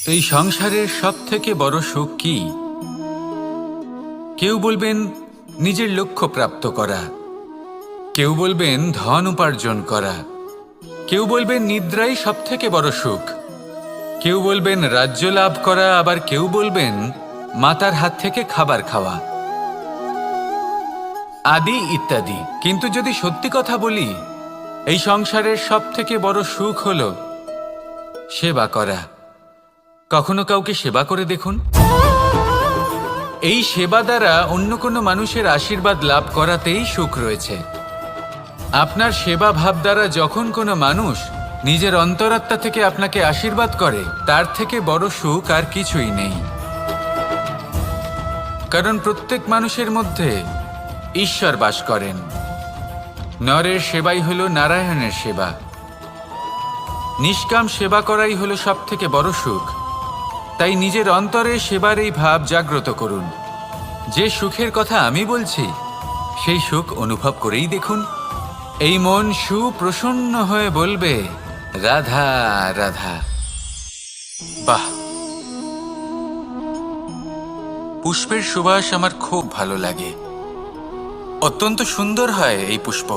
এই সংসারের সবথেকে বড় সুখ কি? কেউ বলবেন নিজের লক্ষ্য প্রাপ্ত করা, কেউ বলবেন ধন উপার্জন করা, কেউ বলবেন নিদ্রাই সবথেকে বড় সুখ, কেউ বলবেন রাজ্য লাভ করা, আবার কেউ বলবেন মাতার হাত থেকে খাবার খাওয়া, আদি ইত্যাদি। কিন্তু যদি সত্যি কথা বলি, এই সংসারের সবথেকে বড় সুখ হলো সেবা করা। কখনো কাউকে সেবা করে দেখুন। এই সেবা দ্বারা অন্য কোনো মানুষের আশীর্বাদ লাভ করাতেই সুখ রয়েছে। আপনার সেবা ভাব দ্বারা যখন কোনো মানুষ নিজের অন্তরাত্মা থেকে আপনাকে আশীর্বাদ করে, তার থেকে বড় সুখ আর কিছুই নেই। কারণ প্রত্যেক মানুষের মধ্যে ঈশ্বর বাস করেন। নরের সেবাই হলো নারায়ণের সেবা। নিষ্কাম সেবা করাই হলো সবথেকে বড় সুখ। তাই নিজের অন্তরে সেবার এই ভাব জাগ্রত করুন। যে সুখের কথা আমি বলছি, সেই সুখ অনুভব করেই দেখুন। এই মন সুপ্রসন্ন হয়ে বলবে, রাধা রাধা। বাহ! পুষ্পের সুবাস আমার খুব ভালো লাগে। অত্যন্ত সুন্দর হয় এই পুষ্প।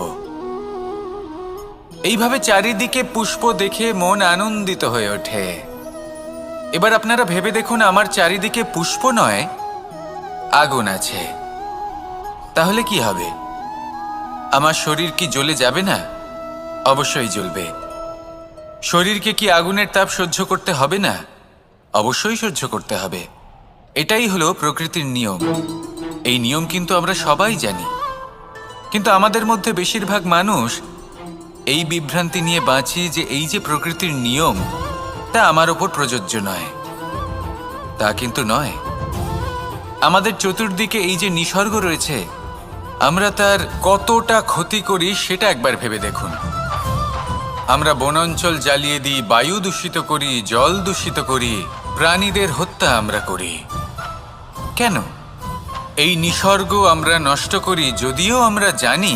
এইভাবে চারিদিকে পুষ্প দেখে মন আনন্দিত হয়ে ওঠে। এবার আপনারা ভেবে দেখুন, আমার চারিদিকে পুষ্প নয়, আগুন আছে। তাহলে কি হবে? আমার শরীর কি জ্বলে যাবে না? অবশ্যই জ্বলবে। শরীরকে কি আগুনের তাপ সহ্য করতে হবে না? অবশ্যই সহ্য করতে হবে। এটাই হলো প্রকৃতির নিয়ম। এই নিয়ম কিন্তু আমরা সবাই জানি, কিন্তু আমাদের মধ্যে বেশিরভাগ মানুষ এই বিভ্রান্তি নিয়ে বাঁচি যে এই যে প্রকৃতির নিয়ম, তা আমার ওপর প্রযোজ্য নয়। তা কিন্তু নয়। আমাদের চতুর্দিকে এই যে নিসর্গ রয়েছে, আমরা তার কতটা ক্ষতি করি সেটা একবার ভেবে দেখুন। আমরা বনাঞ্চল জ্বালিয়ে দিই, বায়ু দূষিত করি, জল দূষিত করি, প্রাণীদের হত্যা আমরা করি। কেন? এই নিসর্গ আমরা নষ্ট করি, যদিও আমরা জানি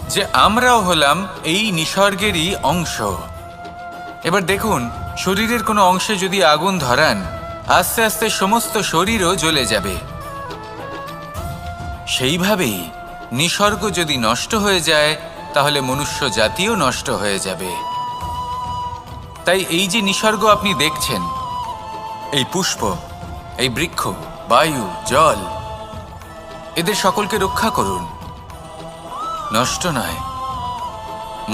যে আমরাও হলাম এই নিসর্গেরই অংশ। এবার দেখুন, শরীরের কোনো অংশে যদি আগুন ধরান, আস্তে আস্তে সমস্ত শরীরও জ্বলে যাবে। সেইভাবেই নিসর্গ যদি নষ্ট হয়ে যায়, তাহলে মনুষ্য জাতিও নষ্ট হয়ে যাবে। তাই এই যে নিসর্গ আপনি দেখছেন, এই পুষ্প, এই বৃক্ষ, বায়ু, জল, এদের সকলকে রক্ষা করুন, নষ্ট নয়।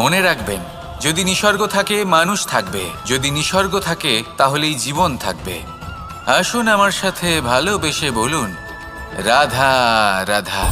মনে রাখবেন, যদি নিসর্গ থাকে মানুষ থাকবে, যদি নিসর্গ থাকে তাহলেই জীবন থাকবে। আসুন আমার সাথে ভালোবেসে বলুন, রাধা রাধা।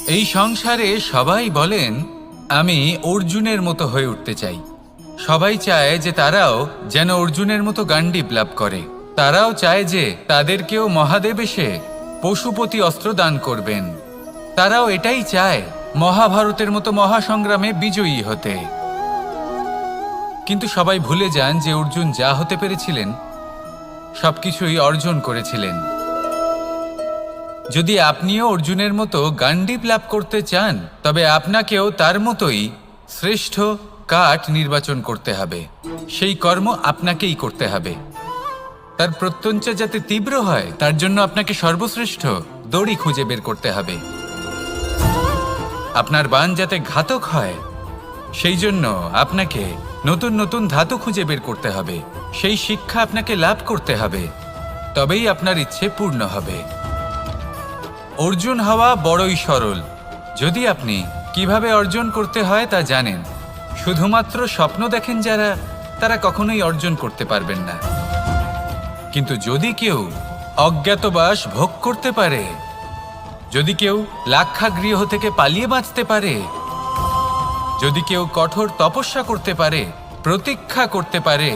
এই সংসারে সবাই বলেন আমি অর্জুনের মতো হয়ে উঠতে চাই। সবাই চায় যে তারাও যেন অর্জুনের মতো গান্ডীব লাভ করে। তারাও চায় যে তাদেরকেও মহাদেব এসে পশুপতি অস্ত্র দান করবেন। তারাও এটাই চায় মহাভারতের মতো মহাসংগ্রামে বিজয়ী হতে। কিন্তু সবাই ভুলে যান যে অর্জুন যা হতে পেরেছিলেন সবকিছুই অর্জন করেছিলেন। যদি আপনিও অর্জুনের মতো গান্ডীব লাভ করতে চান তবে আপনাকেও তার মতোই শ্রেষ্ঠ কাঠ নির্বাচন করতে হবে। সেই কর্ম আপনাকেই করতে হবে। তার প্রত্যঞ্চা যাতে তীব্র হয় তার জন্য আপনাকে সর্বশ্রেষ্ঠ দড়ি খুঁজে বের করতে হবে। আপনার বাণ যাতে ঘাতক হয় সেই জন্য আপনাকে নতুন নতুন ধাতু খুঁজে বের করতে হবে। সেই শিক্ষা আপনাকে লাভ করতে হবে, তবেই আপনার ইচ্ছে পূর্ণ হবে। অর্জুন হওয়া বড়ই সরল যদি আপনি কিভাবে অর্জন করতে হয় তা জানেন। শুধুমাত্র স্বপ্ন দেখেন যারা, তারা কখনোই অর্জন করতে পারবেন না। কিন্তু যদি কেউ অজ্ঞাতবাস ভোগ করতে পারে, যদি কেউ লাক্ষাগৃহ থেকে পালিয়ে বাঁচতে পারে, যদি কেউ কঠোর তপস্যা করতে পারে, প্রতীক্ষা করতে পারে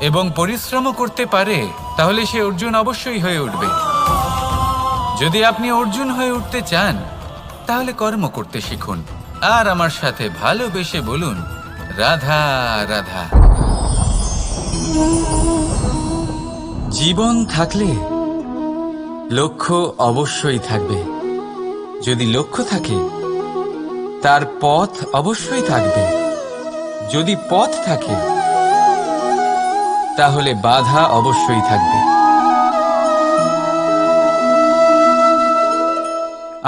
এবং পরিশ্রম করতে পারে, তাহলে সে অর্জুন অবশ্যই হয়ে উঠবে। যদি আপনি অর্জুন হয়ে উঠতে চান তাহলে কর্ম করতে শিখুন আর আমার সাথে ভালোবেসে বলুন রাধা রাধা। জীবন থাকলে লক্ষ্য অবশ্যই থাকবে। যদি লক্ষ্য থাকে তার পথ অবশ্যই থাকবে। যদি পথ থাকে তাহলে বাধা অবশ্যই থাকবে।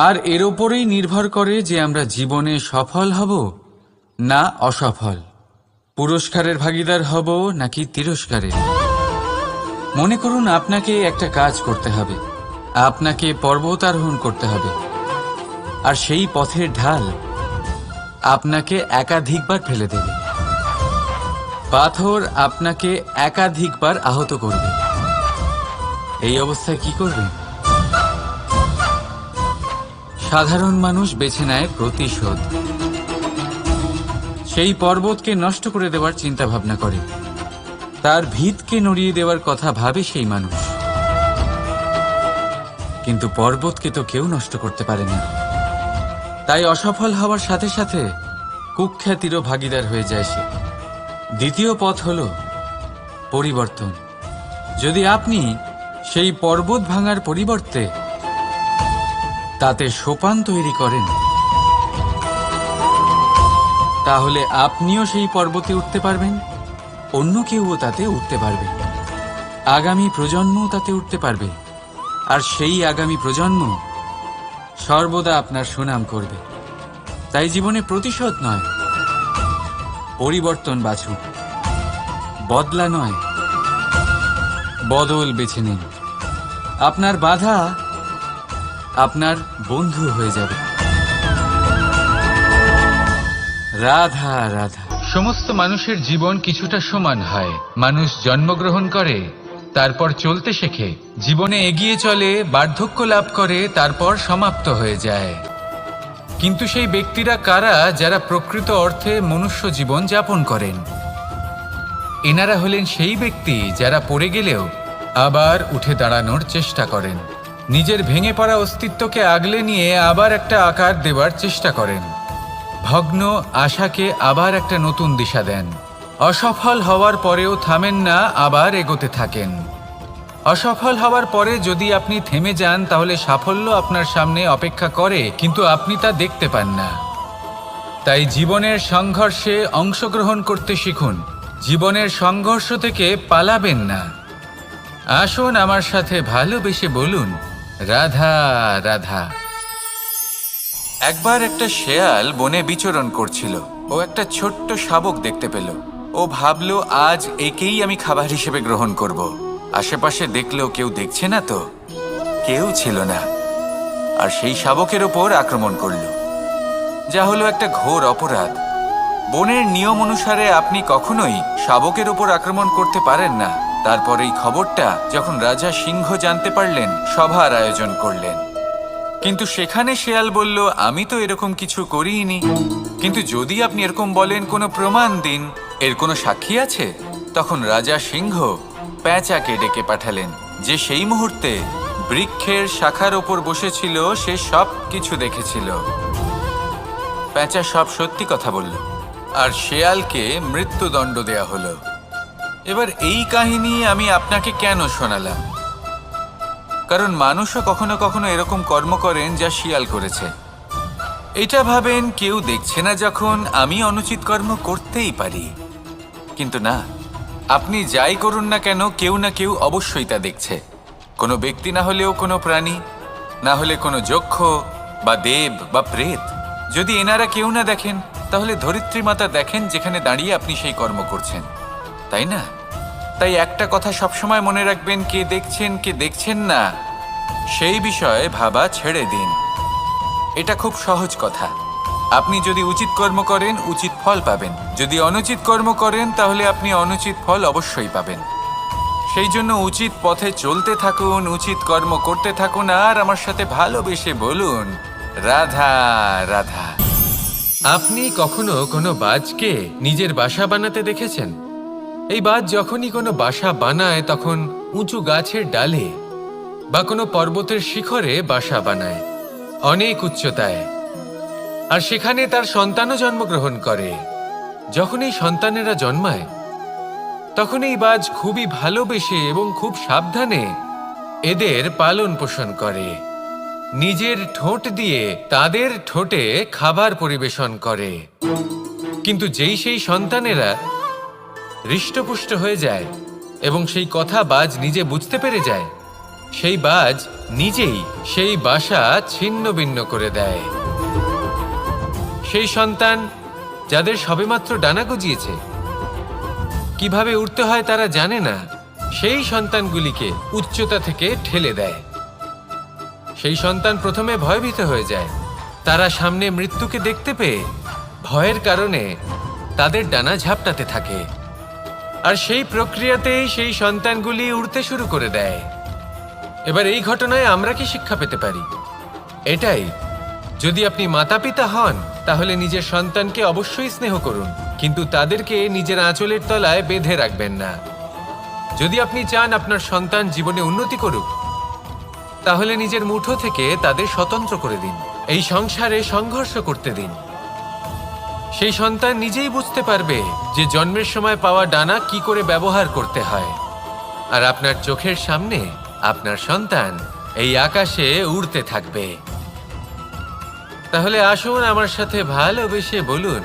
আর এর ওপরেই নির্ভর করে যে আমরা জীবনে সফল হব না অসফল, পুরস্কারের ভাগীদার হব নাকি তিরস্কারের। মনে করুন আপনাকে একটা কাজ করতে হবে, আপনাকে পর্বতারোহণ করতে হবে, আর সেই পথের ঢাল আপনাকে একাধিকবার ফেলে দেবে। পাথর আপনাকে একাধিকবার আহত করবে। এই অবস্থায় কি করবেন? সাধারণ মানুষ বেছে নেয় প্রতিশোধ। সেই পর্বতকে নষ্ট করে দেওয়ার চিন্তা ভাবনা করে, তার ভিতকে নড়িয়ে দেওয়ার কথা ভাবে সেই মানুষ। কিন্তু পর্বতকে তো কেউ নষ্ট করতে পারে না। তাই অসফল হওয়ার সাথে সাথে কুখ্যাতিরও ভাগীদার হয়ে যায় সে। দ্বিতীয় পথ হল পরিবর্তন। যদি আপনি সেই পর্বত ভাঙার পরিবর্তে তাতে সোপান তৈরি করেন, তাহলে আপনিও সেই পর্বতে উঠতে পারবেন, অন্য কেউও তাতে উঠতে পারবে, আগামী প্রজন্মও তাতে উঠতে পারবে, আর সেই আগামী প্রজন্ম সর্বদা আপনার সুনাম করবে। তাই জীবনে প্রতিশোধ নয়, পরিবর্তন বাছুন। বদলা নয়, বদল বেছে নিন। আপনার বাধা আপনার বন্ধু হয়ে যাবে। রাধা রাধা। সমস্ত মানুষের জীবন কিছুটা সমান হয়। মানুষ জন্মগ্রহণ করে, তারপর চলতে শেখে, জীবনে এগিয়ে চলে, বার্ধক্য লাভ করে, তারপর সমাপ্ত হয়ে যায়। কিন্তু সেই ব্যক্তিরা কারা যারা প্রকৃত অর্থে মনুষ্য জীবন যাপন করেন? এনারা হলেন সেই ব্যক্তি যারা পড়ে গেলেও আবার উঠে দাঁড়ানোর চেষ্টা করেন, নিজের ভেঙে পড়া অস্তিত্বকে আগলে নিয়ে আবার একটা আকার দেওয়ার চেষ্টা করেন, ভগ্ন আশাকে আবার একটা নতুন দিশা দেন। অসফল হওয়ার পরেও থামেন না, আবার এগোতে থাকেন। অসফল হওয়ার পরে যদি আপনি থেমে যান তাহলে সাফল্য আপনার সামনে অপেক্ষা করে, কিন্তু আপনি তা দেখতে পান না। তাই জীবনের সংঘর্ষে অংশগ্রহণ করতে শিখুন। জীবনের সংঘর্ষ থেকে পালাবেন না। আসুন আমার সাথে ভালোবেসে বলুন রাধা রাধা। একবার একটা শেয়াল বনে বিচরণ করছিল। ও একটা ছোট্ট শাবক দেখতে পেল। ও ভাবল, আজ একেই আমি খাবার হিসেবে গ্রহণ করব। আশেপাশে দেখলো কেউ দেখছে না তো, কেউ ছিল না, আর সেই শাবকের ওপর আক্রমণ করল, যা হলো একটা ঘোর অপরাধ। বনের নিয়ম অনুসারে আপনি কখনোই শাবকের ওপর আক্রমণ করতে পারেন না। তারপর এই খবরটা যখন রাজা সিংহ জানতে পারলেন, সভার আয়োজন করলেন। কিন্তু সেখানে শেয়াল বলল, আমি তো এরকম কিছু করিনি। কিন্তু যদি আপনি এরকম বলেন, কোনো প্রমাণ দিন, এর কোনো সাক্ষী আছে? তখন রাজা সিংহ পেঁচাকে ডেকে পাঠালেন, যে সেই মুহূর্তে বৃক্ষের শাখার ওপর বসেছিল, সে সব কিছু দেখেছিল। পেঁচা সব সত্যি কথা বলল, আর শেয়ালকে মৃত্যুদণ্ড দেয়া হলো। এবার এই কাহিনী আমি আপনাকে কেন শোনালাম? কারণ মানুষও কখনো কখনো এরকম কর্ম করেন যা শিয়াল করেছে। এটা ভাবেন কেউ দেখছে না, যখন আমি অনুচিত কর্ম করতেই পারি। কিন্তু না, আপনি যাই করুন না কেন, কেউ না কেউ অবশ্যই তা দেখছে। কোনো ব্যক্তি না হলেও কোনো প্রাণী, না হলে কোনো যক্ষ বা দেব বা প্রেত। যদি এনারা কেউ না দেখেন, তাহলে ধরিত্রী মাতা দেখেন, যেখানে দাঁড়িয়ে আপনি সেই কর্ম করছেন, তাই না? তাই একটা কথা সবসময় মনে রাখবেন, কে দেখছেন কে দেখছেন না সেই বিষয়ে ভাবা ছেড়ে দিন। এটা খুব সহজ কথা। আপনি যদি উচিত কর্ম করেন, উচিত ফল পাবেন। যদি অনুচিত কর্ম করেন, তাহলে আপনি অনুচিত ফল অবশ্যই পাবেন। সেই জন্য উচিত পথে চলতে থাকুন, উচিত কর্ম করতে থাকুন, আর আমার সাথে ভালোবেসে বলুন, রাধা রাধা। আপনি কখনো কোনো বাজকে নিজের বাসা বানাতে দেখেছেন? এই বাজ যখনই কোনো বাসা বানায়, তখন উঁচু গাছের ডালে বা কোনো পর্বতের শিখরে বাসা বানায়, অনেক উচ্চতায়। আর সেখানে তার সন্তানও জন্মগ্রহণ করে। যখন এই সন্তানেরা জন্মায়, তখন এই বাজ খুবই ভালোবেসে এবং খুব সাবধানে এদের পালন পোষণ করে। নিজের ঠোঁট দিয়ে তাদের ঠোঁটে খাবার পরিবেশন করে। কিন্তু যেই সেই সন্তানেরা হৃষ্টপুষ্ট হয়ে যায় এবং সেই কথা বাজ নিজে বুঝতে পেরে যায়, সেই বাজ নিজেই সেই বাসা ছিন্ন ভিন্ন করে দেয়। সেই সন্তান যাদের সবেমাত্র ডানা গজিয়েছে, কিভাবে উড়তে হয় তারা জানে না, সেই সন্তানগুলিকে উচ্চতা থেকে ঠেলে দেয়। সেই সন্তান প্রথমে ভয়ভীত হয়ে যায়। তারা সামনে মৃত্যুকে দেখতে পেয়ে ভয়ের কারণে তাদের ডানা ঝাপটাতে থাকে। আর সেই প্রক্রিয়াতেই সেই সন্তানগুলি উড়তে শুরু করে দেয়। এবার এই ঘটনায় আমরা কি শিক্ষা পেতে পারি? এটাই, যদি আপনি মাতা পিতা হন, তাহলে নিজের সন্তানকে অবশ্যই স্নেহ করুন, কিন্তু তাদেরকে নিজের আঁচলের তলায় বেঁধে রাখবেন না। যদি আপনি চান আপনার সন্তান জীবনে উন্নতি করুক, তাহলে নিজের মুঠো থেকে তাদের স্বতন্ত্র করে দিন। এই সংসারে সংঘর্ষ করতে দিন। সেই সন্তান নিজেই বুঝতে পারবে যে জন্মের সময় পাওয়া ডানা কি করে ব্যবহার করতে হয়। আর আপনার চোখের সামনে আপনার সন্তান এই আকাশে উড়তে থাকবে। তাহলে আসুন আমার সাথে ভালোবেসে বলুন,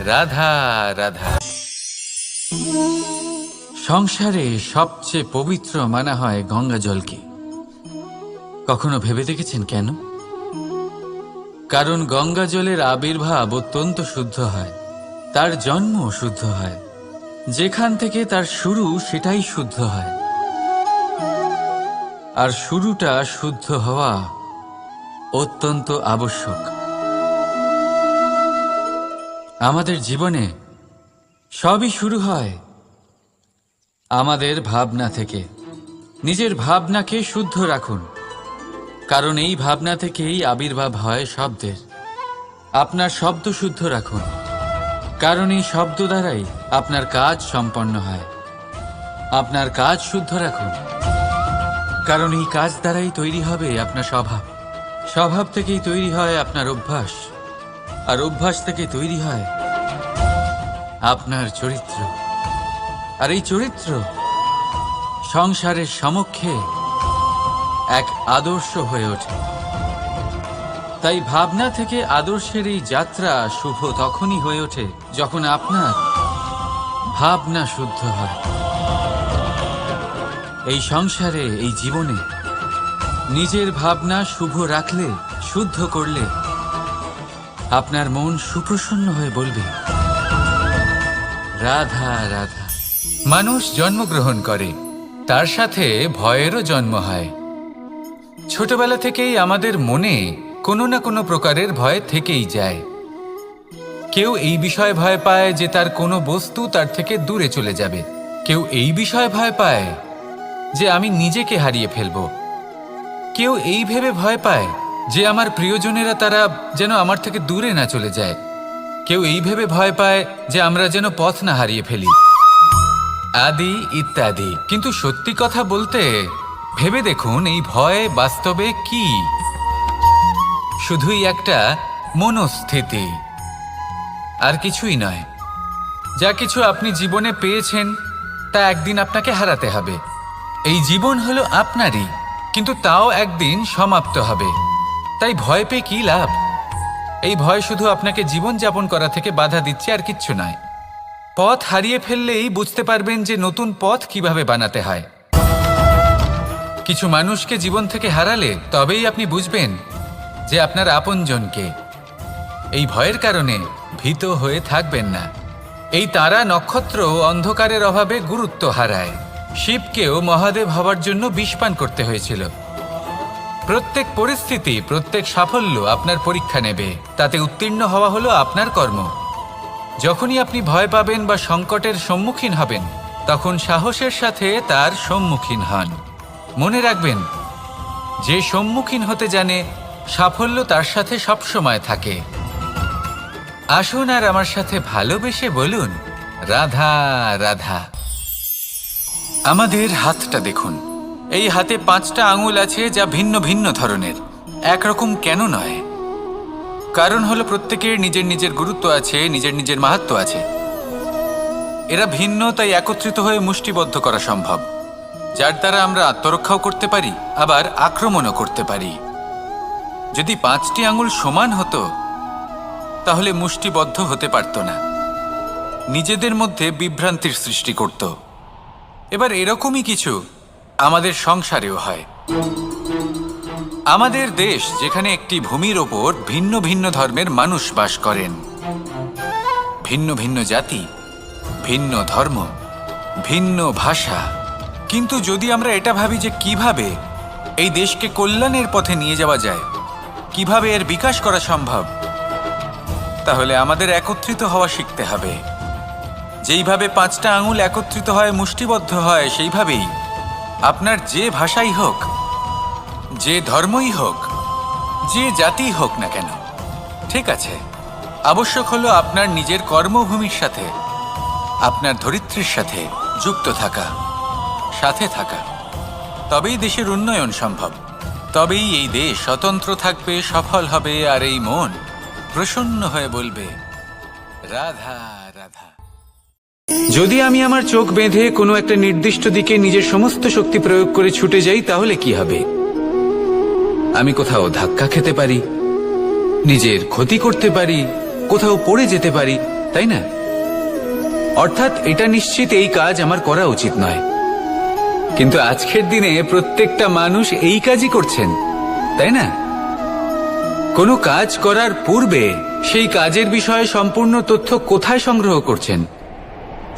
রাধা রাধা। সংসারে সবচেয়ে পবিত্র মানা হয় গঙ্গা জলকে। কখনো ভেবে দেখেছেন কেন? কারণ গঙ্গা জলের আবির্ভাব অত্যন্ত শুদ্ধ হয়, তার জন্ম শুদ্ধ হয়, যেখান থেকে তার শুরু সেটাই শুদ্ধ হয়। আর শুরুটা শুদ্ধ হওয়া অত্যন্ত আবশ্যক। আমাদের জীবনে সবই শুরু হয় আমাদের ভাবনা থেকে। নিজের ভাবনাকে শুদ্ধ রাখুন, কারণ এই ভাবনা থেকেই আবির্ভাব হয় শব্দের। আপনার শব্দ শুদ্ধ রাখুন, কারণ এই শব্দ দ্বারাই আপনার কাজ সম্পন্ন হয়। আপনার কাজ শুদ্ধ রাখুন, কারণ এই কাজ দ্বারাই তৈরি হবে আপনার স্বভাব। স্বভাব থেকেই তৈরি হয় আপনার অভ্যাস, আর অভ্যাস থেকে তৈরি হয় আপনার চরিত্র। আর এই চরিত্র সংসারের সমক্ষে এক আদর্শ হয়ে ওঠে। তাই ভাবনা থেকে আদর্শের এই যাত্রা শুভ তখনই হয়ে ওঠে যখন আপনার ভাবনা শুদ্ধ হয়। এই সংসারে, এই জীবনে নিজের ভাবনা শুভ রাখলে, শুদ্ধ করলে আপনার মন সুপ্রসন্ন হয়ে বলবে, রাধা রাধা। মানুষ জন্মগ্রহণ করে, তার সাথে ভয়েরও জন্ম হয়। ছোটবেলা থেকেই আমাদের মনে কোনো না কোনো প্রকারের ভয় থেকেই যায়। কেউ এই বিষয়ে ভয় পায় যে তার কোনো বস্তু তার থেকে দূরে চলে যাবে। কেউ এই বিষয়ে ভয় পায় যে আমি নিজেকে হারিয়ে ফেলব। কেউ এই ভেবে ভয় পায় যে আমার প্রিয়জনেরা তারা যেন আমার থেকে দূরে না চলে যায়। কেউ এই ভেবে ভয় পায় যে আমরা যেন পথ না হারিয়ে ফেলি, আদি ইত্যাদি। কিন্তু সত্যি কথা বলতে ভেবে দেখুন, এই ভয় বাস্তবে কি? শুধুই একটা মনস্থিতি, আর কিছুই নয়। যা কিছু আপনি জীবনে পেয়েছেন তা একদিন আপনাকে হারাতে হবে। এই জীবন হলো আপনারই, কিন্তু তাও একদিন সমাপ্ত হবে। তাই ভয় পেয়ে কি লাভ? এই ভয় শুধু আপনাকে জীবনযাপন করা থেকে বাধা দিচ্ছে, আর কিচ্ছু নয়। পথ হারিয়ে ফেললেই বুঝতে পারবেন যে নতুন পথ কিভাবে বানাতে হয়। কিছু মানুষকে জীবন থেকে হারালে তবেই আপনি বুঝবেন যে আপনার আপনজনকে। এই ভয়ের কারণে ভীত হয়ে থাকবেন না। এই তারা নক্ষত্র অন্ধকারের অভাবে গুরুত্ব হারায়। শিবকেও মহাদেব হওয়ার জন্য বিষপান করতে হয়েছিল। প্রত্যেক পরিস্থিতি, প্রত্যেক সাফল্য আপনার পরীক্ষা নেবে। তাতে উত্তীর্ণ হওয়া হলো আপনার কর্ম। যখনই আপনি ভয় পাবেন বা সংকটের সম্মুখীন হবেন, তখন সাহসের সাথে তার সম্মুখীন হন। মনে রাখবেন, যে সম্মুখীন হতে জানে সাফল্য তার সাথে সবসময় থাকে। আসুন আর আমার সাথে ভালোবেসে বলুন, রাধা রাধা। আমাদের হাতটা দেখুন। এই হাতে 5টা আঙুল আছে, যা ভিন্ন ভিন্ন ধরনের। একরকম কেন নয়? কারণ হলো প্রত্যেকের নিজের নিজের গুরুত্ব আছে, নিজের নিজের মাহাত্ম্য আছে। এরা ভিন্ন, তাই একত্রিত হয়ে মুষ্টিবদ্ধ করা সম্ভব, যার দ্বারা আমরা আত্মরক্ষাও করতে পারি, আবার আক্রমণও করতে পারি। যদি 5টি আঙুল সমান হতো তাহলে মুষ্টিবদ্ধ হতে পারত না, নিজেদের মধ্যে বিভ্রান্তির সৃষ্টি করত। এবার এরকমই কিছু আমাদের সংসারেও হয়। আমাদের দেশ, যেখানে একটি ভূমির ওপর ভিন্ন ভিন্ন ধর্মের মানুষ বাস করেন, ভিন্ন ভিন্ন জাতি, ভিন্ন ধর্ম, ভিন্ন ভাষা। কিন্তু যদি আমরা এটা ভাবি যে কিভাবে এই দেশকে কল্যাণের পথে নিয়ে যাওয়া যায়, কিভাবে এর বিকাশ করা সম্ভব, তাহলে আমাদের একত্রিত হওয়া শিখতে হবে। যেইভাবে 5টা আঙুল একত্রিত হয়, মুষ্টিবদ্ধ হয়, সেইভাবেই আপনার যে ভাষাই হোক, যে ধর্মই হোক, যে জাতি হোক না কেন, ঠিক আছে, আবশ্যক হলো আপনার নিজের কর্মভূমির সাথে, আপনার ধরিত্রীর সাথে যুক্ত থাকা, সাথে থাকা। তবেই দেশের উন্নয়ন সম্ভব। তবেই এই দেশ স্বতন্ত্র থাকবে, সফল হবে, আর এই মন প্রসন্ন হয়ে বলবে, রাধা রাধা। যদি আমি আমার চোখ বেঁধে কোনো একটা নির্দিষ্ট দিকে নিজের সমস্ত শক্তি প্রয়োগ করে ছুটে যাই, তাহলে কি হবে? আমি কোথাও ধাক্কা খেতে পারি, নিজের ক্ষতি করতে পারি, কোথাও পড়ে যেতে পারি, তাই না? অর্থাৎ এটা নিশ্চিত এই কাজ আমার করা উচিত নয়। কিন্তু আজকের দিনে প্রত্যেকটা মানুষ এই কাজই করছেন, তাই না? কোনো কাজ করার পূর্বে সেই কাজের বিষয়ে সম্পূর্ণ তথ্য কোথায় সংগ্রহ করছেন?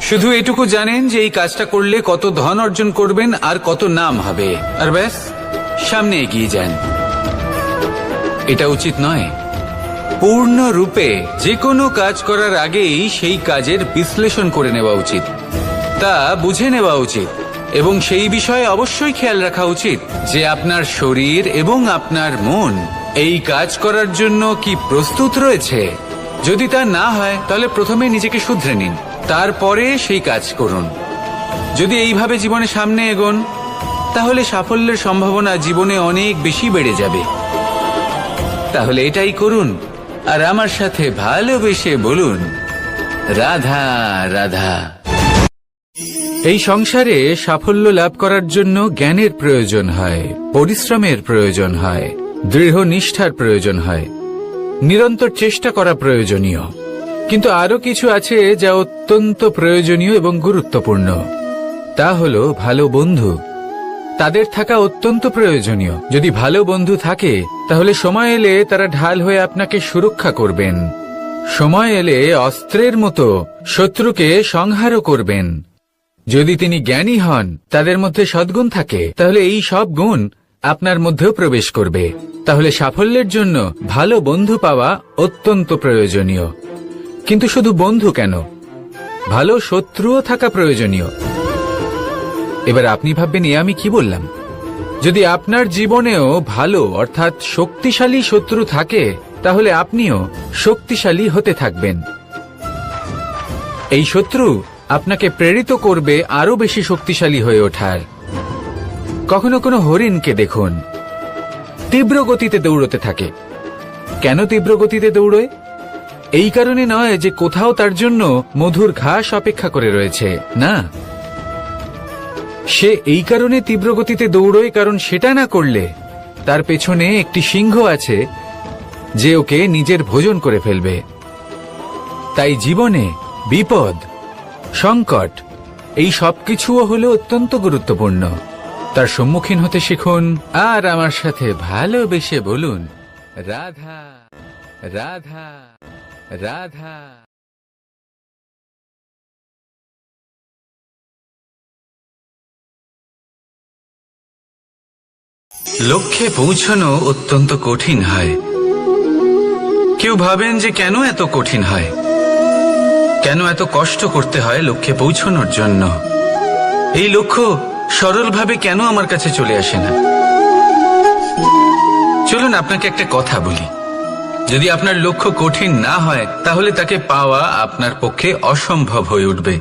শুধু এটুকু জানেন যে এই কাজটা করলে কত ধন অর্জন করবেন আর কত নাম হবে, আর ব্যাস সামনে এগিয়ে যান। এটা উচিত নয়। পূর্ণরূপে যে কোনো কাজ করার আগেই সেই কাজের বিশ্লেষণ করে নেওয়া উচিত, তা বুঝে নেওয়া উচিত, এবং সেই বিষয়ে অবশ্যই খেয়াল রাখা উচিত যে আপনার শরীর এবং আপনার মন এই কাজ করার জন্য কি প্রস্তুত রয়েছে। যদি তা না হয়, তাহলে প্রথমে নিজেকে শুধরে নিন, তারপরে সেই কাজ করুন। যদি এইভাবে জীবনে সামনে এগোন, তাহলে সাফল্যের সম্ভাবনা জীবনে অনেক বেশি বেড়ে যাবে। তাহলে এটাই করুন, আর আমার সাথে ভালোবেসে বলুন, রাধা রাধা। এই সংসারে সাফল্য লাভ করার জন্য জ্ঞানের প্রয়োজন হয়, পরিশ্রমের প্রয়োজন হয়, দৃঢ় নিষ্ঠার প্রয়োজন হয়, নিরন্তর চেষ্টা করা প্রয়োজনীয়। কিন্তু আরো কিছু আছে যা অত্যন্ত প্রয়োজনীয় এবং গুরুত্বপূর্ণ। তা হলো ভালো বন্ধু। তাদের থাকা অত্যন্ত প্রয়োজনীয়। যদি ভালো বন্ধু থাকে, তাহলে সময় এলে তারা ঢাল হয়ে আপনাকে সুরক্ষা করবেন। সময় এলে অস্ত্রের মতো শত্রুকে সংহারও করবেন। যদি তিনি জ্ঞানী হন, তাদের মধ্যে সদ্গুণ থাকে, তাহলে এই সব গুণ আপনার মধ্যেও প্রবেশ করবে। তাহলে সাফল্যের জন্য ভালো বন্ধু পাওয়া অত্যন্ত প্রয়োজনীয়। কিন্তু শুধু বন্ধু কেন, ভালো শত্রুও থাকা প্রয়োজনীয়। এবার আপনি ভাববেন, এ আমি কি বললাম? যদি আপনার জীবনেও ভালো অর্থাৎ শক্তিশালী শত্রু থাকে তাহলে আপনিও শক্তিশালী হতে থাকবেন। এই শত্রু আপনাকে প্রেরিত করবে আরো বেশি শক্তিশালী হয়ে ওঠার। কখনো কোনো হরিণকে দেখুন, তীব্র গতিতে দৌড়তে থাকে। কেন তীব্র গতিতে দৌড়য়? এই কারণে নয় যে কোথাও তার জন্য মধুর ঘাস অপেক্ষা করে রয়েছে, না, সে এই কারণে তীব্র গতিতে দৌড়য় কারণ সেটা না করলে তার পেছনে একটি সিংহ আছে যে ওকে নিজের ভোজন করে ফেলবে। তাই জীবনে বিপদ, সংকট এই সবকিছুও হলো অত্যন্ত গুরুত্বপূর্ণ। তার সম্মুখীন হতে শিখুন আর আমার সাথে ভালোবেসে বলুন, রাধা রাধা রাধা। লক্ষ্যে পৌঁছানো অত্যন্ত কঠিন হয়। কেউ ভাবেন যে কেন এত কঠিন হয়, কেন এত কষ্ট করতে হয় লক্ষ্যে পৌঁছানোর জন্য। এই লক্ষ্য সরলভাবে কেন আমার কাছে চলে আসে না? চলুন আপনাকে একটা কথা বলি, যদি আপনার লক্ষ্য কঠিন না হয় তাহলে তাকে পাওয়া আপনার পক্ষে অসম্ভব হয়ে উঠবে।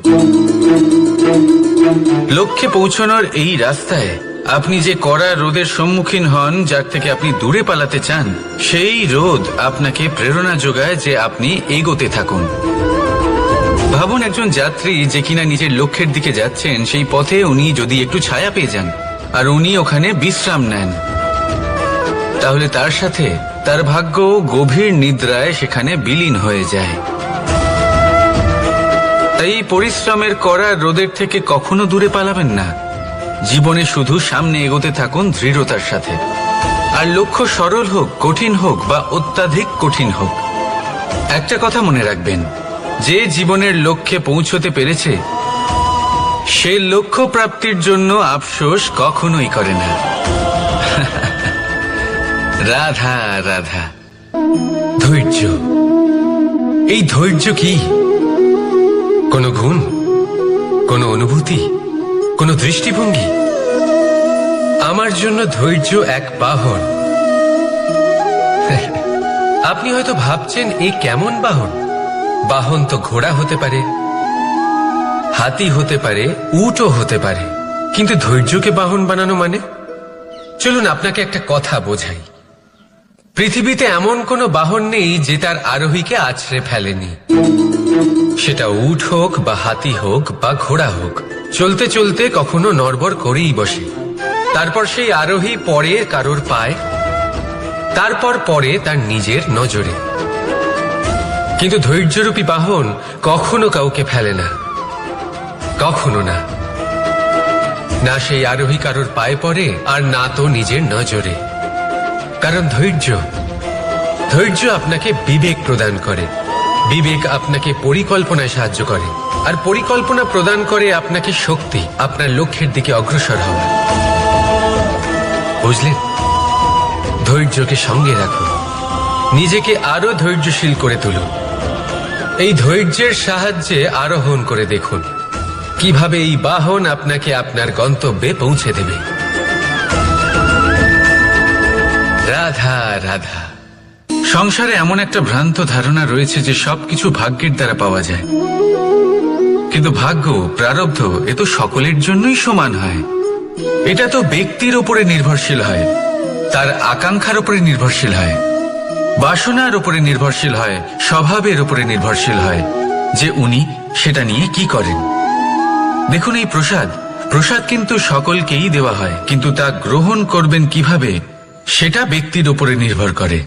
লক্ষ্যে পৌঁছানোর এই রাস্তায় আপনি যে কড়া রোদের সম্মুখীন হন, যার থেকে আপনি দূরে পালাতে চান, সেই রোদ আপনাকে প্রেরণা যোগায় যে আপনি এগোতে থাকুন। ভাবুন একজন যাত্রী যে কিনা নিজের লক্ষ্যের দিকে যাচ্ছেন, সেই পথে উনি যদি একটু ছায়া পেয়ে যান আর উনি ওখানে বিশ্রাম নেন, তাহলে তার সাথে তার ভাগ্য গভীর নিদ্রায় সেখানে বিলীন হয়ে যায়। তাই পরিশ্রমের কড়া রোদের থেকে কখনো দূরে পালাবেন না। জীবনে শুধু সামনে এগোতে থাকুন দৃঢ়তার সাথে। আর লক্ষ্য সরল হোক, কঠিন হোক বা অত্যাধিক কঠিন হোক, একটা কথা মনে রাখবেন, যে জীবনের লক্ষ্যে পৌঁছতে পেরেছে সে লক্ষ্য প্রাপ্তির জন্য আফসোস কখনোই করে না। রাধা রাধা। ধৈর্য, এই ধৈর্য কি কোনো গুণ, কোনো অনুভূতি, কোনো দৃষ্টিভঙ্গি? আমার জন্য ধৈর্য এক বাহন। আপনি হয়তো ভাবছেন এই কেমন বাহন? বাহন তো ঘোড়া হতে পারে, হাতি হতে পারে, উটও হতে পারে, কিন্তু ধৈর্যকে বাহন বানানো মানে? চলুন আপনাকে একটা কথা বোঝাই। পৃথিবীতে এমন কোনো বাহন নেই যে তার আরোহীকে আছড়ে ফেলেনি। সেটা উট হোক বা হাতি হোক বা ঘোড়া হোক, চলতে চলতে কখনো নড়বড় করেই বসে। তারপর সেই আরোহী পরে কারোর পায়, তারপর পরে তার নিজের নজরে। কিন্তু ধৈর্যরূপী বাহন কখনো কাউকে ফেলে না, কখনো না। না সেই আরোহী কারোর পায়ে পড়ে আর না তো নিজের নজরে। কারণ ধৈর্য আপনাকে বিবেক প্রদান করে, বিবেক আপনাকে পরিকল্পনায় সাহায্য করে, আর পরিকল্পনা প্রদান করে আপনাকে শক্তি আপনার লক্ষ্যের দিকে অগ্রসর হওয়ার। বুঝলেন? ধৈর্যকে সঙ্গে রাখুন, নিজেকে আরো ধৈর্যশীল করে তুলুন। এই ধৈর্যের সাহায্যে আরোহণ করে দেখুন কিভাবে এই বাহন আপনাকে আপনার গন্তব্যে পৌঁছে দেবে। রাধা রাধা। সংসারে এমন একটা ভ্রান্ত ধারণা রয়েছে যে সবকিছু ভাগ্যের দ্বারা পাওয়া যায়, কিন্তু ভাগ্য, প্রারব্ধ এ তো সকলের জন্যই সমান হয়। এটা তো ব্যক্তির উপরে নির্ভরশীল হয়, তার আকাঙ্ক্ষার উপরে নির্ভরশীল হয়, বাসনার উপরে নির্ভরশীল হয়, স্বভাবের উপরে নির্ভরশীল হয় যে উনি সেটা নিয়ে কি করেন। দেখুন এই প্রসাদ কিন্তু সকলকেই দেওয়া হয়, কিন্তু তা গ্রহণ করবেন কিভাবে সেটা ব্যক্তির উপরে নির্ভর করে।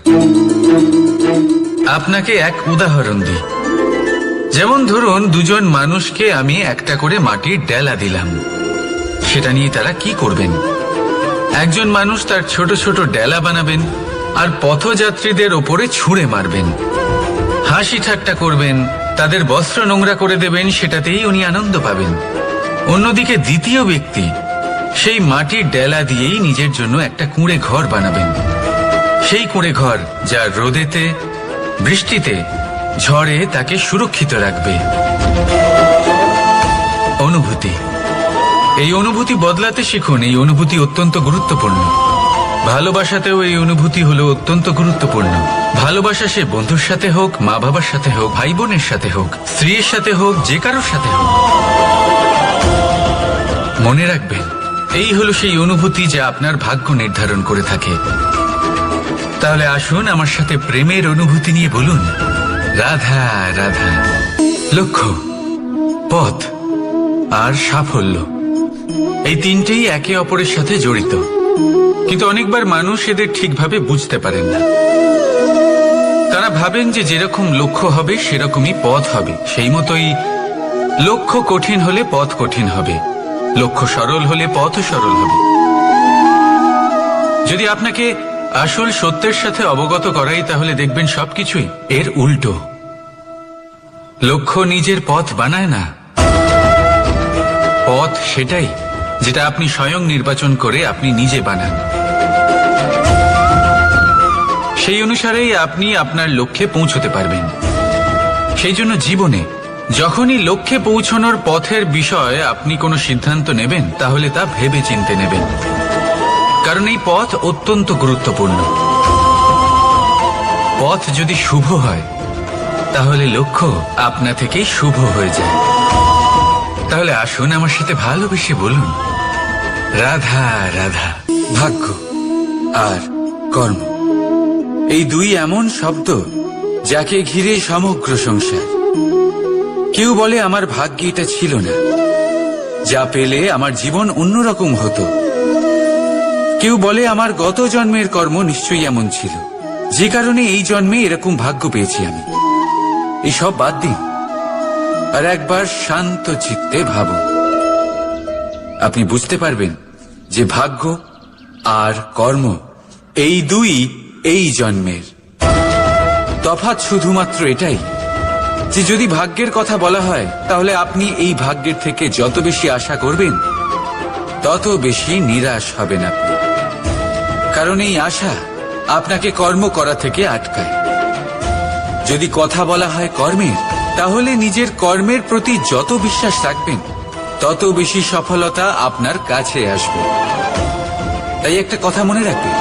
আপনাকে এক উদাহরণ দিই। যেমন ধরুন দুজন মানুষকে আমি একটা করে মাটির ডেলা দিলাম, সেটা নিয়ে তারা কি করবেন? একজন মানুষ তার ছোট ছোট ডেলা বানাবেন আর পথযাত্রীদের ওপরে ছুঁড়ে মারবেন, হাসি ঠাট্টা করবেন, তাদের বস্ত্র নোংরা করে দেবেন, সেটাতেই উনি আনন্দ পাবেন। অন্যদিকে দ্বিতীয় ব্যক্তি সেই মাটির ডেলা দিয়েই নিজের জন্য একটা কুঁড়ে ঘর বানাবেন। সেই কুঁড়ে ঘর যা রোদেতে, বৃষ্টিতে, ঝড়ে তাকে সুরক্ষিত রাখবে। অনুভূতি, এই অনুভূতি বদলাতে শিখুন। এই অনুভূতি অত্যন্ত গুরুত্বপূর্ণ। ভালোবাসাতেও এই অনুভূতি হলো অত্যন্ত গুরুত্বপূর্ণ। ভালোবাসা সে বন্ধুর সাথে হোক, মা বাবার সাথে হোক, ভাই বোনের সাথে হোক, স্ত্রীর সাথে হোক, যে কারোর সাথে হোক। মনে রাখবেন, এই হলো সেই অনুভূতি যা আপনার ভাগ্য নির্ধারণ করে থাকে। তাহলে আসুন আমার সাথে প্রেমের অনুভূতি নিয়ে বলুন, রাধা রাধা। লক্ষ্য, পথ আর সাফল্য, এই তিনটেই একে অপরের সাথে জড়িত, কিন্তু অনেকবার মানুষ এদের ঠিকভাবে বুঝতে পারেন না। তারা ভাবেন যে যেরকম লক্ষ্য হবে সেরকমই পথ হবে, সেই মতোই লক্ষ্য কঠিন হলে পথ কঠিন হবে, লক্ষ্য সরল হলে পথও সরল হবে। যদি আপনাকে আসল সত্যের সাথে অবগত করাই, তাহলে দেখবেন সবকিছুই এর উল্টো। লক্ষ্য নিজের পথ বানায় না, পথ সেটাই যেটা আপনি স্বয়ং নির্বাচন করে আপনি নিজে বানান। সেই অনুসারেই আপনি আপনার লক্ষ্যে পৌঁছতে পারবেন। সেই জন্য জীবনে যখনই লক্ষ্যে পৌঁছানোর পথের বিষয়ে আপনি কোনো সিদ্ধান্ত নেবেন, তাহলে তা ভেবে চিন্তে নেবেন, কারণ এই পথ অত্যন্ত গুরুত্বপূর্ণ। পথ যদি শুভ হয়, তাহলে লক্ষ্য আপনা থেকেই শুভ হয়ে যায়। তাহলে আসুন আমার সাথে ভালোবেসে বলুন, রাধা রাধা। ভাগ্য আর কর্ম, এই দুই এমন শব্দ যাকে ঘিরে সমগ্র সংসার। কেউ বলে আমার ভাগ্যে এটা ছিল না, যা পেলে আমার জীবন অন্যরকম হতো। কেউ বলে আমার গত জন্মের কর্ম নিশ্চয়ই এমন ছিল, যে কারণে এই জন্মে এরকম ভাগ্য পেয়েছি আমি। এসব বাদ দিন আর একবার শান্ত চিত্তে ভাবুন। আপনি বুঝতে পারবেন যে ভাগ্য আর কর্ম এই দুই এই জন্মের। তফাৎ শুধুমাত্র এটাই যে যদি ভাগ্যের কথা বলা হয়, তাহলে আপনি এই ভাগ্যের থেকে যত বেশি আশা করবেন, তত বেশি নিরাশ হবেন আপনি, কারণ এই আশা আপনাকে কর্ম করা থেকে আটকায়। যদি কথা বলা হয় কর্মের, তাহলে নিজের কর্মের প্রতি যত বিশ্বাস রাখবেন, তত বেশি সফলতা আপনার কাছে আসবে। তাই একটা কথা মনে রাখবেন,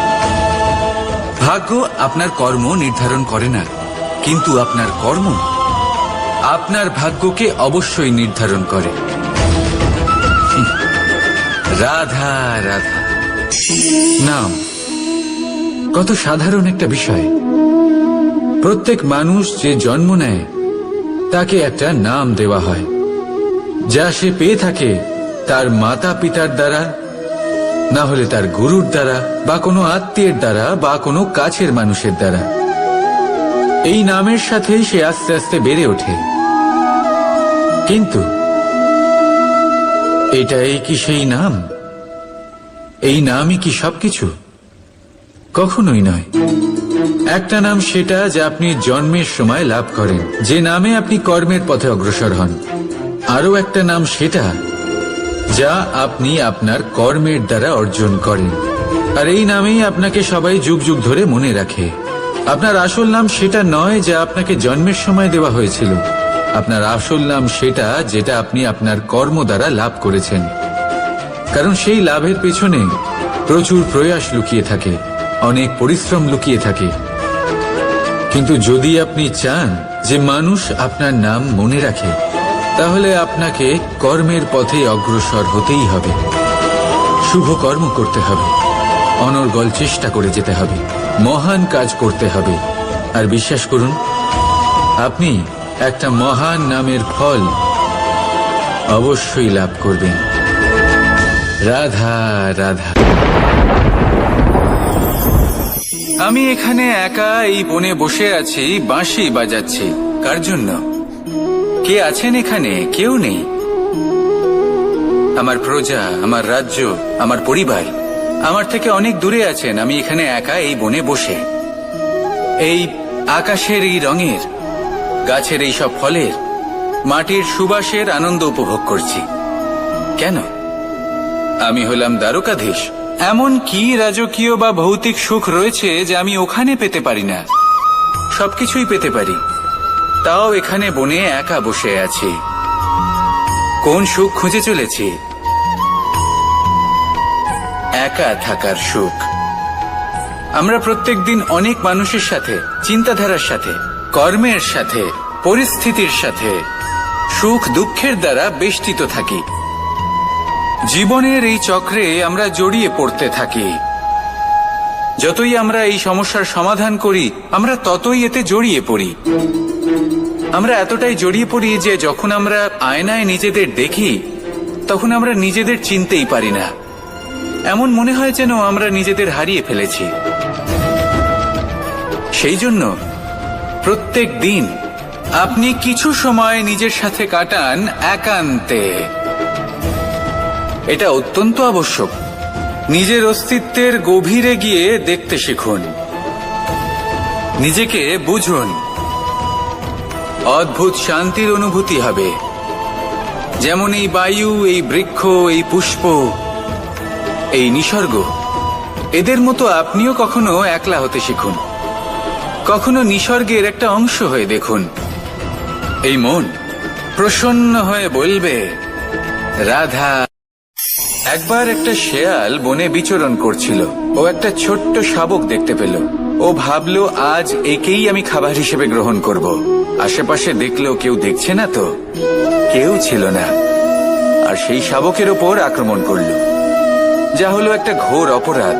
ভাগ্য আপনার কর্ম নির্ধারণ করে না, কিন্তু আপনার কর্ম আপনার ভাগ্যকে অবশ্যই নির্ধারণ করে। রাধা রাধা। নাম কত সাধারণ একটা বিষয়। প্রত্যেক মানুষ যে জন্ম নেয়, তাকে একটা নাম দেওয়া হয়, যা সে পেয়ে থাকে তার মাতা পিতার দ্বারা, না হলে তার গুরুর দ্বারা, বা কোনো আত্মীয়ের দ্বারা, বা কোনো কাছের মানুষের দ্বারা। এই নামের সাথেই সে আস্তে আস্তে বেড়ে ওঠে। কিন্তু এটাই কি সেই নাম? এই নামই কি সবকিছু? কখনোই নয়। একটা নাম সেটা যা আপনি জন্মের সময় লাভ করেন, যে নামে আপনি কর্মের পথে অগ্রসর হন। আরও একটা নাম সেটা যা আপনি আপনার কর্মের দ্বারা অর্জন করেন, আর এই নামেই আপনাকে সবাই যুগ যুগ ধরে মনে রাখে। আপনার আসল নাম সেটা নয় যা আপনাকে জন্মের সময় দেওয়া হয়েছিল। আপনার আসল নাম সেটা যেটা আপনি আপনার কর্ম দ্বারা লাভ করেছেন, কারণ সেই লাভের পেছনে প্রচুর প্রয়াস লুকিয়ে থাকে, অনেক পরিশ্রম লুকিয়ে থাকে। কিন্তু যদি আপনি চান যে মানুষ আপনার নাম মনে রাখে, তাহলে আপনাকে কর্মের পথে অগ্রসর হতেই হবে, শুভ কর্ম করতে হবে, অনর্গল চেষ্টা করে যেতে হবে, মহান কাজ করতে হবে। আর বিশ্বাস করুন, আপনি একটা মহান নামের ফল অবশ্যই লাভ করবেন। রাধা রাধা। আমি এখানে একা এই বনে বসে আছি, বাঁশি বাজাচ্ছি। কার জন্য? কে আছেন এখানে? কেউ নেই। আমার প্রজা, আমার রাজ্য, আমার পরিবার আমার থেকে অনেক দূরে আছেন। আমি এখানে একা এই বনে বসে এই আকাশের এই রঙের, গাছের এই সব ফলের, মাটির সুবাসের আনন্দ উপভোগ করছি। কেন? আমি হলাম দ্বারকাধীশ। এমন কি রাজকীয় বা ভৌতিক সুখ রয়েছে যে আমি ওখানে পেতে পারি না? সবকিছুই পেতে পারি, তাও এখানে বনে একা বসে আছি। কোন সুখ খুঁজে চলেছি? একা থাকার সুখ। আমরা প্রত্যেকদিন অনেক মানুষের সাথে, চিন্তাধারার সাথে, কর্মের সাথে, পরিস্থিতির সাথে সুখ দুঃখের দ্বারা বেষ্টিত থাকি। জীবনের এই চক্রে আমরা জড়িয়ে পড়তে থাকি। যতই আমরা এই সমস্যার সমাধান করি, আমরা ততই এতে জড়িয়ে পড়ি। আমরা এতটাই জড়িয়ে পড়ি যে যখন আমরা আয়নায় নিজেদের দেখি, তখন আমরা নিজেদের চিনতেই পারি না। এমন মনে হয় যেন আমরা নিজেদের হারিয়ে ফেলেছি। সেই জন্য প্রত্যেক দিন আপনি কিছু সময় নিজের সাথে কাটান একান্তে। এটা অত্যন্ত আবশ্যক। নিজের অস্তিত্বের গভীরে গিয়ে দেখতে শিখুন, নিজেকে বুঝুন। অদ্ভুত শান্তির অনুভূতি হবে। যেমন এই বায়ু, এই বৃক্ষ, এই পুষ্প, এই নিসর্গ, এদের মতো আপনিও কখনো একলা হতে শিখুন। কখনো নিসর্গের একটা অংশ হয়ে দেখুন। এই মন প্রসন্ন হয়ে বলবে, রাধা। একবার একটা শেয়াল বনে বিচরণ করছিল। ও একটা ছোট্ট শাবক দেখতে পেল। ও ভাবলো, আজ একেই আমি খাবার হিসেবে গ্রহণ করব। আশেপাশে দেখলো কেউ দেখছে না তো, কেউ ছিল না। আর সেই শাবকের ওপর আক্রমণ করলো, যা হলো একটা ঘোর অপরাধ।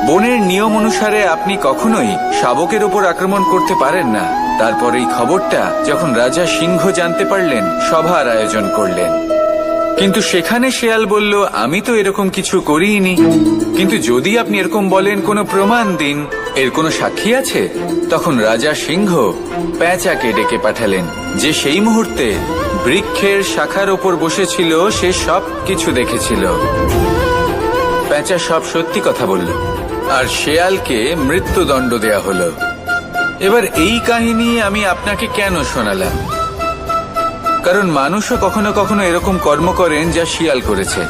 বনের নিয়ম অনুসারে আপনি কখনোই শাবকের ওপর আক্রমণ করতে পারেন না। তারপর এই খবরটা যখন রাজা সিংহ জানতে পারলেন, সভার আয়োজন করলেন। কিন্তু সেখানে শেয়াল বলল, আমি তো এরকম কিছু করিনি। কিন্তু যদি আপনি এরকম বলেন, কোনো প্রমাণ দিন, এর কোনো সাক্ষী আছে? তখন রাজা সিংহ পেঁচাকে ডেকে পাঠালেন, যে সেই মুহূর্তে বৃক্ষের শাখার ওপর বসেছিল। সে সব কিছু দেখেছিল। পেঁচা সব সত্যি কথা বলল, আর শেয়ালকে মৃত্যুদণ্ড দেয়া হলো। এবার এই কাহিনী আমি আপনাকে কেন শোনালাম? কারণ মানুষও কখনো কখনো এরকম কর্ম করেন যা শিয়াল করেছে।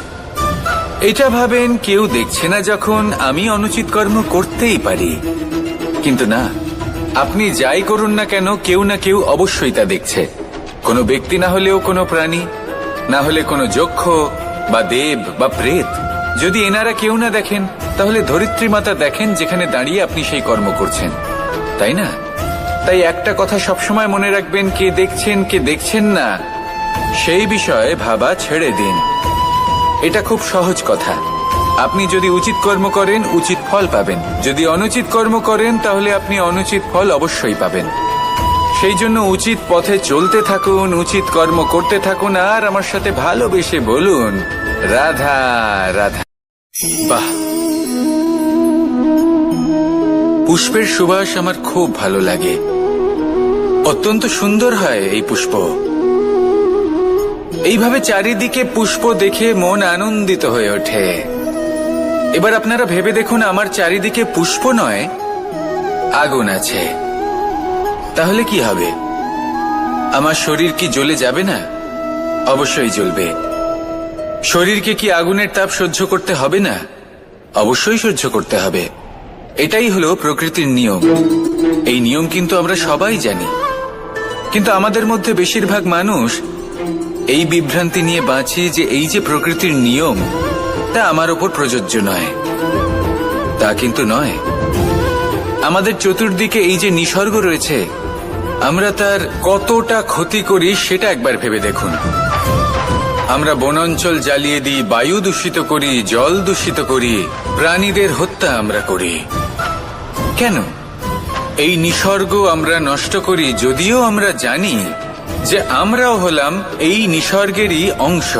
এটা ভাবেন কেউ দেখছে না, যখন আমি অনুচিত কর্ম করতেই পারি। কিন্তু না, আপনি যাই করুন না কেন, কেউ না কেউ অবশ্যই তা দেখছে। কোনো ব্যক্তি না হলেও কোনো প্রাণী, না হলে কোনো যক্ষ বা দেব বা প্রেত। যদি এনারা কেউ না দেখেন, তাহলে ধরিত্রী মাতা দেখেন, যেখানে দাঁড়িয়ে আপনি সেই কর্ম করছেন, তাই না? তাই একটা কথা সবসময় মনে রাখবেন, কে দেখছেন কে দেখছেন না সেই বিষয়ে ভাবা ছেড়ে দিন। এটা খুব সহজ কথা। আপনি যদি উচিত কর্ম করেন, উচিত ফল পাবেন। যদি অনুচিত কর্ম করেন, তাহলে আপনি অনুচিত ফল অবশ্যই পাবেন। সেই জন্য উচিত পথে চলতে থাকুন, উচিত কর্ম করতে থাকুন, আর আমার সাথে ভালোবেসে বলুন, রাধা রাধা। বাহ, পুষ্পের সুবাস আমার খুব ভালো লাগে। অত্যন্ত সুন্দর হয় এই পুষ্প। এইভাবে চারিদিকে পুষ্প দেখে মন আনন্দিত হয়ে ওঠে। এবার আপনারা ভেবে দেখুন, আমার চারিদিকে পুষ্প নয়, আগুন আছে। তাহলে কি হবে? আমার শরীর কি জ্বলে যাবে না? অবশ্যই জ্বলবে। শরীরকে কি আগুনের তাপ সহ্য করতে হবে না? অবশ্যই সহ্য করতে হবে। এটাই হলো প্রকৃতির নিয়ম। এই নিয়ম কিন্তু আমরা সবাই জানি, কিন্তু আমাদের মধ্যে বেশিরভাগ মানুষ এই বিভ্রান্তি নিয়ে বাঁচি যে এই যে প্রকৃতির নিয়ম, তা আমার ওপর প্রযোজ্য নয়। তা কিন্তু নয়। আমাদের চতুর্দিকে এই যে নিসর্গ রয়েছে, আমরা তার কতটা ক্ষতি করি সেটা একবার ভেবে দেখুন। আমরা বনাঞ্চল জ্বালিয়ে দিই, বায়ু দূষিত করি, জল দূষিত করি, প্রাণীদের হত্যা আমরা করি। কেন? এই নিসর্গ আমরা নষ্ট করি, যদিও আমরা জানি যে আমরাও হলাম এই নিসর্গেরই অংশ।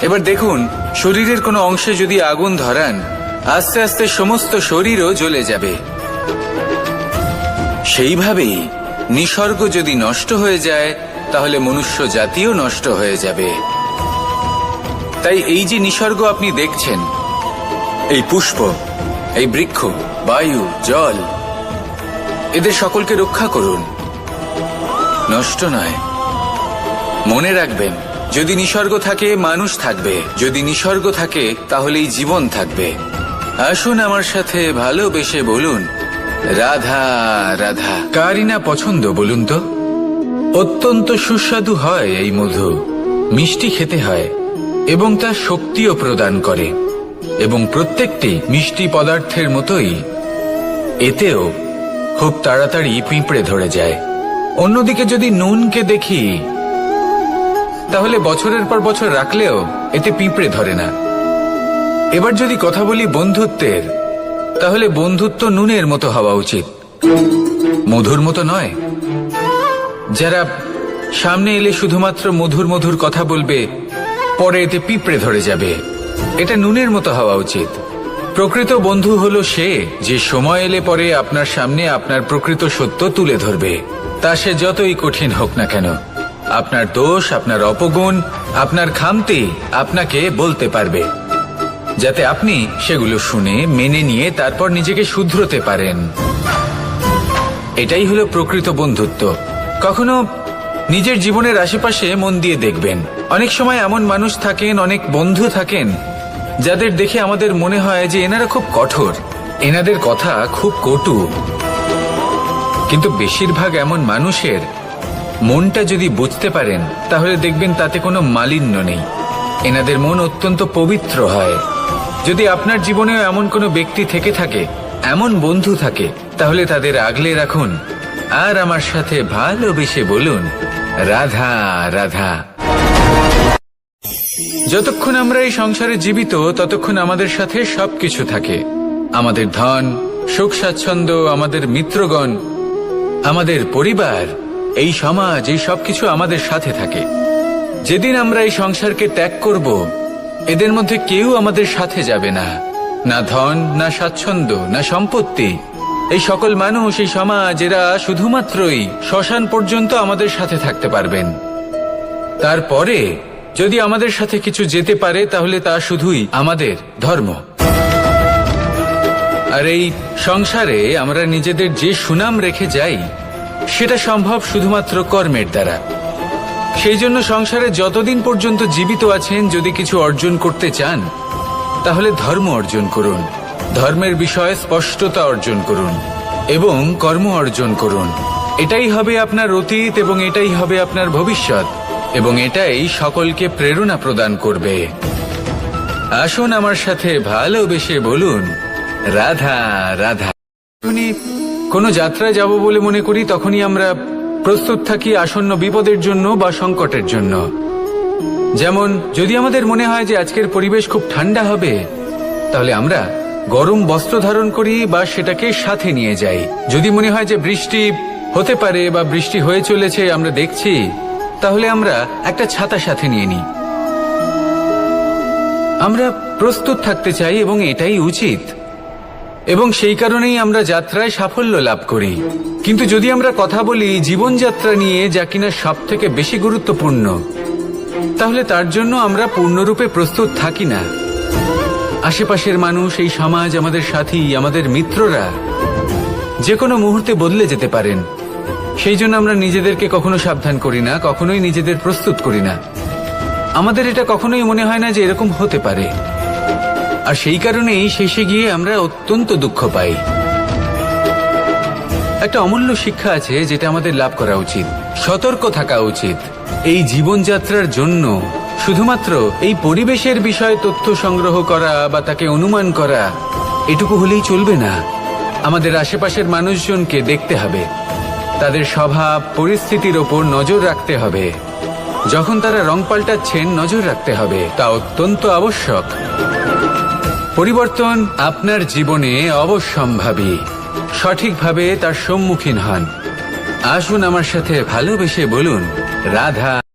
এবার দেখুন, শরীরের কোনো অংশে যদি আগুন ধরান, আস্তে আস্তে সমস্ত শরীরও জ্বলে যাবে। সেইভাবেই নিসর্গ যদি নষ্ট হয়ে যায়, তাহলে মনুষ্য জাতিও নষ্ট হয়ে যাবে। তাই এই যে নিসর্গ আপনি দেখছেন, এই পুষ্প, এই বৃক্ষ, বায়ু, জল, এদের সকলকে রক্ষা করুন, নষ্ট নয়। মনে রাখবেন, যদি নিসর্গ থাকে, মানুষ থাকবে। যদি নিসর্গ থাকে, তাহলেই জীবন থাকবে। আসুন আমার সাথে ভালোবেসে বলুন, রাধা রাধা। কারই না পছন্দ বলুন তো? অত্যন্ত সুস্বাদু হয় এই মধু, মিষ্টি খেতে হয় এবং তা শক্তিও প্রদান করে। এবং প্রত্যেকটি মিষ্টি পদার্থের মতোই এতেও খুব তাড়াতাড়ি পিঁপড়ে ধরে যায়। অন্যদিকে যদি নুনকে দেখি তাহলে বছরের পর বছর রাখলেও এতে পিঁপড়ে ধরে না। এবার যদি কথা বলি বন্ধুত্বের, তাহলে বন্ধুত্ব নুনের মতো হওয়া উচিত, মধুর মতো নয়। যারা সামনে এলে শুধুমাত্র মধুর মধুর কথা বলবে, পরে এতে পিঁপড়ে ধরে যাবে। এটা নুনের মতো হওয়া উচিত। প্রকৃত বন্ধু হলো সে যে সময় এলে পরে আপনার সামনে আপনার প্রকৃত সত্য তুলে ধরবে, তা সে যতই কঠিন হোক না কেন। আপনার দোষ, আপনার অপগুণ, আপনার খামতি আপনাকে বলতে পারবে, যাতে আপনি সেগুলো শুনে মেনে নিয়ে তারপর নিজেকে শুধরোতে পারেন। এটাই হলো প্রকৃত বন্ধুত্ব। কখনো নিজের জীবনের আশেপাশে মন দিয়ে দেখবেন, অনেক সময় এমন মানুষ থাকেন, অনেক বন্ধু থাকেন, যাদের দেখে আমাদের মনে হয় যে এনারা খুব কঠোর, এনাদের কথা খুব কটু। কিন্তু বেশিরভাগ এমন মানুষের মনটা যদি বুঝতে পারেন, তাহলে দেখবেন তাতে কোনো মালিন্য নেই। এনাদের মন অত্যন্ত পবিত্র হয়। যদি আপনার জীবনেও এমন কোনো ব্যক্তি থেকে থাকে, এমন বন্ধু থাকে, তাহলে তাদের আগলে রাখুন আর আমার সাথে ভালোবেসে বলুন, রাধা রাধা। যতক্ষণ আমরা এই সংসারে জীবিত, ততক্ষণ আমাদের সাথে সবকিছু থাকে। আমাদের ধন, সুখ স্বাচ্ছন্দ্য, আমাদের মিত্রগণ, আমাদের পরিবার, এই সমাজ, এই সবকিছু আমাদের সাথে থাকে। যেদিন আমরা এই সংসারকে ত্যাগ করব, এদের মধ্যে কেউ আমাদের সাথে যাবে না, না ধন, না স্বাচ্ছন্দ্য, না সম্পত্তি। এই সকল মানুষ, এই সমাজ, এরা শুধুমাত্রই শ্মশান পর্যন্ত আমাদের সাথে থাকতে পারবেন। তারপরে যদি আমাদের সাথে কিছু যেতে পারে, তাহলে তা শুধুই আমাদের ধর্ম। আর এই সংসারে আমরা নিজেদের যে সুনাম রেখে যাই, সেটা সম্ভব শুধুমাত্র কর্মের দ্বারা। সেই জন্য সংসারে যতদিন পর্যন্ত জীবিত আছেন, যদি কিছু অর্জন করতে চান, তাহলে ধর্ম অর্জন করুন, ধর্মের বিষয়ে স্পষ্টতা অর্জন করুন এবং কর্ম অর্জন করুন। এটাই হবে আপনার অতীত এবং এটাই হবে আপনার ভবিষ্যৎ, এবং এটাই সকলকে প্রেরণা প্রদান করবে। আসুন আমার সাথে ভালোবেসে বলুন, রাধা রাধা। কোনো যাত্রায় যাব বলে মনে করি, তখনই আমরা প্রস্তুত থাকি আসন্ন বিপদের জন্য বা সংকটের জন্য। যেমন যদি আমাদের মনে হয় যে আজকের পরিবেশ খুব ঠান্ডা হবে, তাহলে আমরা গরম বস্ত্র ধারণ করি বা সেটাকে সাথে নিয়ে যাই। যদি মনে হয় যে বৃষ্টি হতে পারে বা বৃষ্টি হয়ে চলেছে, আমরা দেখছি, তাহলে আমরা একটা ছাতা সাথে নিয়ে নিই। আমরা প্রস্তুত থাকতে চাই এবং এটাই উচিত, এবং সেই কারণেই আমরা যাত্রায় সাফল্য লাভ করি। কিন্তু যদি আমরা কথা বলি জীবনযাত্রা নিয়ে, যা কিনা সব থেকে বেশি গুরুত্বপূর্ণ, তাহলে তার জন্য আমরা পূর্ণরূপে প্রস্তুত থাকি না। আশেপাশের মানুষ, এই সমাজ, আমাদের সাথী, আমাদের মিত্ররা যে কোনো মুহূর্তে বদলে যেতে পারেন। সেই জন্য আমরা নিজেদেরকে কখনো সাবধান করি না, কখনোই নিজেদের প্রস্তুত করি না। আমাদের এটা কখনোই মনে হয় না যে এরকম হতে পারে, আর সেই কারণেই শেষে গিয়ে আমরা অত্যন্ত দুঃখ পাই। একটা অমূল্য শিক্ষা আছে যেটা আমাদের লাভ করা উচিত, সতর্ক থাকা উচিত। এই জীবনযাত্রার জন্য শুধুমাত্র এই পরিবেশের বিষয়ে তথ্য সংগ্রহ করা বা তাকে অনুমান করা, এটুকু হলেই চলবে না। আমাদের আশেপাশের মানুষজনকে দেখতে হবে, তাদের স্বভাব, পরিস্থিতির ওপর নজর রাখতে হবে। যখন তারা রং পাল্টাচ্ছেন, নজর রাখতে হবে, তা অত্যন্ত আবশ্যক। পরিবর্তন আপনার জীবনে অবশ্যম্ভাবী, সঠিকভাবে তার সম্মুখীন হন। আসুন আমার সাথে ভালোবেসে বলুন, রাধা।